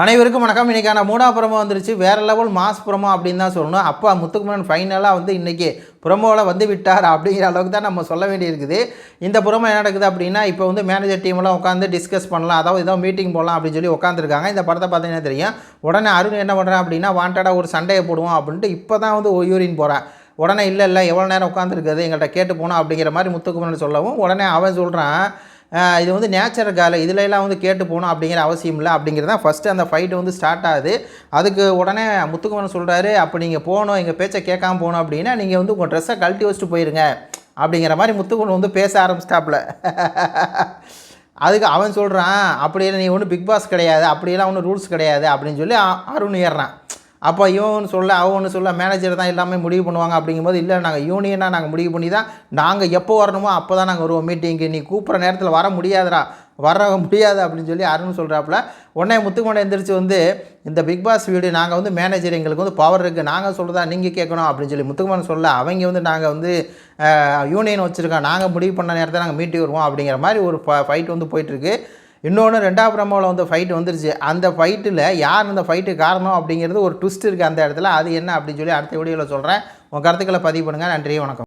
அனைவருக்கும் வணக்கம். இன்றைக்கான 3வது ப்ரோமோ வந்துருச்சு. வேறு லெவல் மாஸ் ப்ரோமோ அப்படின்னு தான் சொல்லணும். அப்பா முத்துக்குமரன் ஃபைனலாக வந்து இன்றைக்கி ப்ரோமோவில் வந்து விட்டார் அப்படிங்கிற அளவுக்கு தான் நம்ம சொல்ல வேண்டியிருக்குது. இந்த ப்ரோமோ என்ன நடக்குது அப்படின்னா, இப்போ வந்து மேனேஜர் டீமெல்லாம் உட்காந்து டிஸ்கஸ் பண்ணலாம், அதாவது ஏதோ மீட்டிங் போடலாம் அப்படின்னு சொல்லி உட்காந்துருக்காங்க. இந்த படத்தை பார்த்தீங்கன்னா தெரியும். உடனே அருண் என்ன பண்ணுறான் அப்படின்னா, வாண்டடாக ஒரு சண்டையை போடுவோம் அப்படின்ட்டு இப்போ தான் வந்து யூரின் போகிறேன். உடனே இல்லை எவ்வளோ நேரம் உட்காந்துருக்குது எங்கள்கிட்ட கேட்டு போனோம் அப்படிங்கிற மாதிரி முத்துக்குமரன் சொல்லவும், உடனே அவன் சொல்கிறான், இது வந்து நேச்சுரல் காலை இதிலெல்லாம் வந்து கேட்டு போகணும் அப்படிங்கிற அவசியம் இல்லை அப்படிங்கிறது தான் ஃபஸ்ட்டு அந்த ஃபைட்டு வந்து ஸ்டார்ட் ஆகுது. அதுக்கு உடனே முத்துக்குமரன் சொல்கிறாரு, அப்போ நீங்கள் போகணும், எங்கள் பேச்சை கேட்காம போகணும் அப்படின்னா நீங்கள் வந்து உங்கள் ட்ரெஸ்ஸை கழட்டி வச்சுட்டு போயிருங்க அப்படிங்கிற மாதிரி முத்துக்குமரன் வந்து பேச ஆரம்பிச்சிட்டாப்புல. அதுக்கு அவன் சொல்கிறான், அப்படியெல்லாம் நீ ஒன்றும் பிக் பாஸ் கிடையாது, அப்படியெல்லாம் ஒன்றும் ரூல்ஸ் கிடையாது அப்படின்னு சொல்லி அருண் ஏறுறான். அப்போ இவன் சொல்ல அவன் ஒன்று சொல்ல மேனேஜர் தான் எல்லாமே முடிவு பண்ணுவாங்க அப்படிங்கும்போது, இல்லை நாங்கள் யூனியனாக நாங்கள் முடிவு பண்ணி தான் நாங்கள் எப்போ வரணுமோ அப்போ தான் நாங்கள் வருவோம் மீட்டிங்கு, நீ கூப்பிட்ற நேரத்தில் வர முடியாதுடா, வர முடியாது அப்படின்னு சொல்லி அருண் சொல்கிறாப்புல. உடனே முத்துக்குமரன் எந்திரிச்சு வந்து, இந்த பிக் பாஸ் வீடு நாங்கள் வந்து மேனேஜர் எங்களுக்கு வந்து பவர் இருக்குது, நாங்கள் சொல்கிறதா நீங்கள் கேட்கணும் அப்படின்னு சொல்லி முத்துக்குமரன் சொல்ல, அவங்க வந்து நாங்கள் வந்து யூனியன் வச்சுருக்கோம், நாங்கள் முடிவு பண்ண நேரத்தில் நாங்கள் மீட்டி வருவோம் அப்படிங்கிற மாதிரி ஒரு ஃபைட் வந்து போயிட்டுருக்கு. இன்னொன்று 2வது ப்ரோமோவில் வந்து ஃபைட் வந்துருச்சு. அந்த ஃபைட்டில் யார் அந்த ஃபைட்டுக்கு காரணம் அப்படிங்கிறது ஒரு ட்விஸ்ட் இருக்குது அந்த இடத்துல. அது என்ன அப்படின்னு சொல்லி அடுத்த வீடியோவில் சொல்கிறேன். உங்கள் கருத்துக்களை பதிவு பண்ணுங்கள். நன்றி, வணக்கம்.